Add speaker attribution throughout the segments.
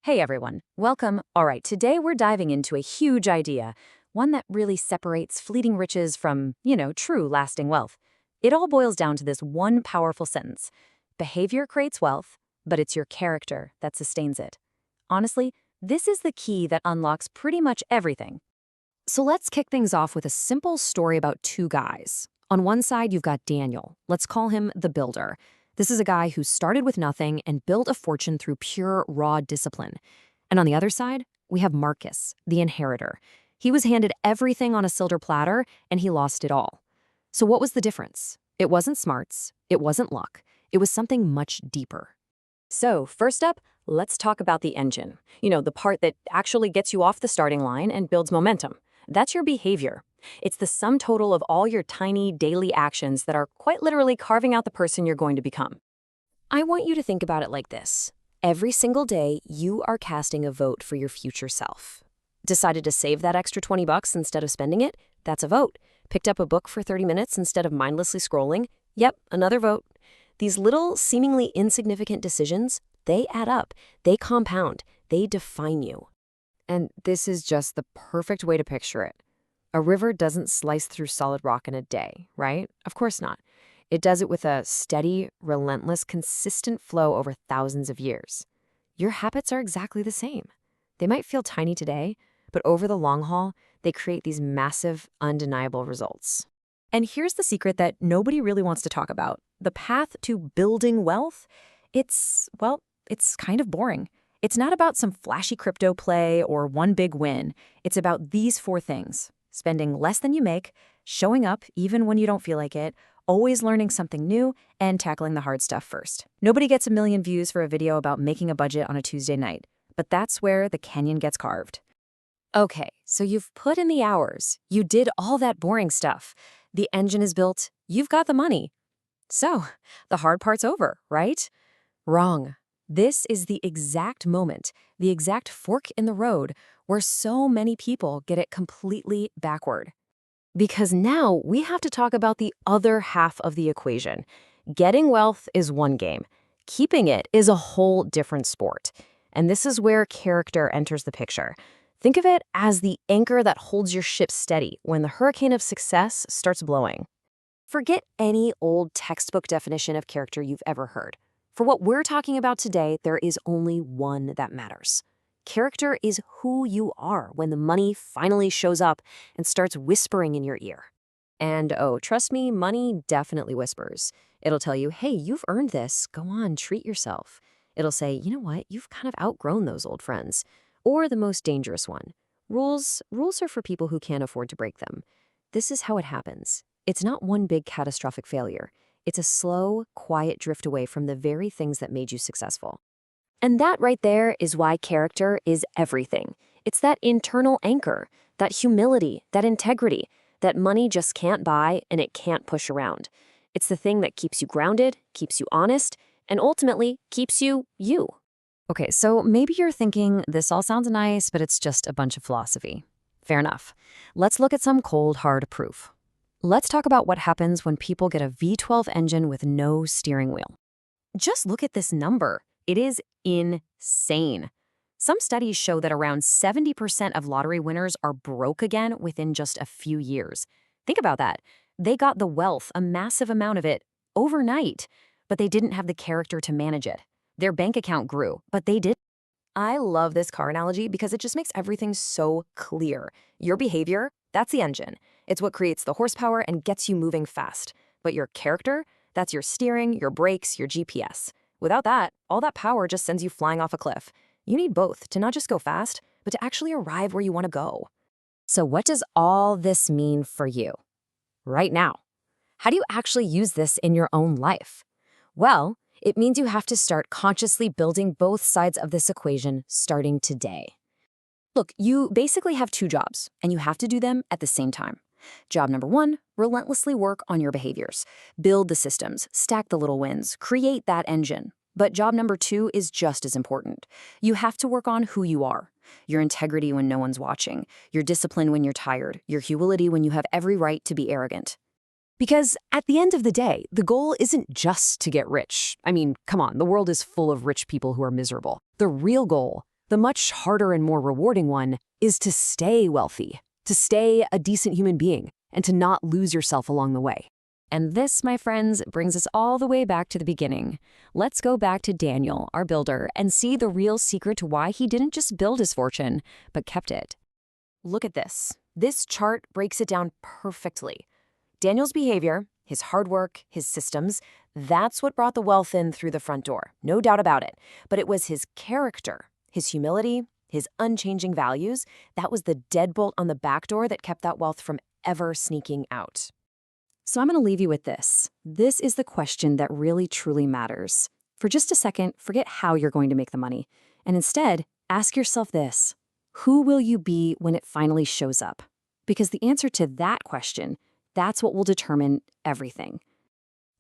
Speaker 1: Hey everyone, welcome. All right, today we're diving into a huge idea, one that really separates fleeting riches from, true lasting wealth. It all boils down to this one powerful sentence. Behavior creates wealth, but it's your character that sustains it. Honestly, this is the key that unlocks pretty much everything.
Speaker 2: So let's kick things off with a simple story about two guys. On one side, you've got Daniel. Let's call him the builder. This is a guy who started with nothing and built a fortune through pure, raw discipline. And on the other side, we have Marcus, the inheritor. He was handed everything on a silver platter, and he lost it all. So what was the difference? It wasn't smarts. It wasn't luck. It was something much deeper.
Speaker 1: So, first up, let's talk about the engine. The part that actually gets you off the starting line and builds momentum. That's your behavior. It's the sum total of all your tiny daily actions that are quite literally carving out the person you're going to become.
Speaker 2: I want you to think about it like this. Every single day, you are casting a vote for your future self. Decided to save that extra $20 instead of spending it? That's a vote. Picked up a book for 30 minutes instead of mindlessly scrolling? Yep, another vote. These little, seemingly insignificant decisions, they add up. They compound. They define you.
Speaker 3: And this is just the perfect way to picture it. A river doesn't slice through solid rock in a day, right? Of course not. It does it with a steady, relentless, consistent flow over thousands of years. Your habits are exactly the same. They might feel tiny today, but over the long haul, they create these massive, undeniable results.
Speaker 1: And here's the secret that nobody really wants to talk about. The path to building wealth, it's kind of boring. It's not about some flashy crypto play or one big win. It's about these four things: spending less than you make, showing up even when you don't feel like it, always learning something new, and tackling the hard stuff first. Nobody gets 1 million views for a video about making a budget on a Tuesday night, but that's where the canyon gets carved.
Speaker 2: Okay, so you've put in the hours. You did all that boring stuff. The engine is built. You've got the money. So, the hard part's over, right? Wrong. This is the exact moment, the exact fork in the road, where so many people get it completely backward. Because now we have to talk about the other half of the equation. Getting wealth is one game. Keeping it is a whole different sport. And this is where character enters the picture. Think of it as the anchor that holds your ship steady when the hurricane of success starts blowing. Forget any old textbook definition of character you've ever heard. For what we're talking about today, there is only one that matters. Character is who you are when the money finally shows up and starts whispering in your ear. And oh, trust me, money definitely whispers. It'll tell you, hey, you've earned this. Go on, treat yourself. It'll say, you know what, you've kind of outgrown those old friends. Or the most dangerous one. Rules are for people who can't afford to break them. This is how it happens. It's not one big catastrophic failure. It's a slow, quiet drift away from the very things that made you successful. And that right there is why character is everything. It's that internal anchor, that humility, that integrity, that money just can't buy and it can't push around. It's the thing that keeps you grounded, keeps you honest, and ultimately keeps you you.
Speaker 1: Okay, so maybe you're thinking this all sounds nice, but it's just a bunch of philosophy. Fair enough. Let's look at some cold, hard proof. Let's talk about what happens when people get a V12 engine with no steering wheel. Just look at this number. It is insane. Some studies show that around 70% of lottery winners are broke again within just a few years. Think about that. They got the wealth, a massive amount of it, overnight, but they didn't have the character to manage it. Their bank account grew, but they didn't. I love this car analogy because it just makes everything so clear. Your behavior, that's the engine. It's what creates the horsepower and gets you moving fast. But your character, that's your steering, your brakes, your GPS. Without that, all that power just sends you flying off a cliff. You need both to not just go fast, but to actually arrive where you want to go.
Speaker 2: So what does all this mean for you? Right now. How do you actually use this in your own life? Well, it means you have to start consciously building both sides of this equation starting today. Look, you basically have two jobs, and you have to do them at the same time. Job number one, relentlessly work on your behaviors. Build the systems, stack the little wins, create that engine. But job number two is just as important. You have to work on who you are. Your integrity when no one's watching, your discipline when you're tired, your humility when you have every right to be arrogant. Because at the end of the day, the goal isn't just to get rich. I mean, come on, the world is full of rich people who are miserable. The real goal, The much harder and more rewarding one is to stay wealthy, to stay a decent human being, and to not lose yourself along the way.
Speaker 1: And this, my friends, brings us all the way back to the beginning. Let's go back to Daniel, our builder, and see the real secret to why he didn't just build his fortune, but kept it.
Speaker 3: Look at this. This chart breaks it down perfectly. Daniel's behavior, his hard work, his systems, that's what brought the wealth in through the front door, no doubt about it. But it was his character, his humility, his unchanging values, that was the deadbolt on the back door that kept that wealth from ever sneaking out.
Speaker 1: So I'm going to leave you with this. This is the question that really truly matters. For just a second, forget how you're going to make the money. And instead, ask yourself this: who will you be when it finally shows up? Because the answer to that question, that's what will determine everything.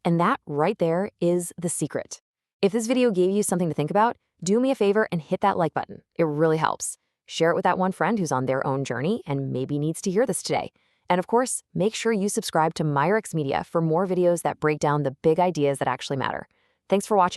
Speaker 3: And that right there is the secret. If this video gave you something to think about, do me a favor and hit that like button. It really helps. Share it with that one friend who's on their own journey and maybe needs to hear this today. And of course, make sure you subscribe to Myrix Media for more videos that break down the big ideas that actually matter. Thanks for watching.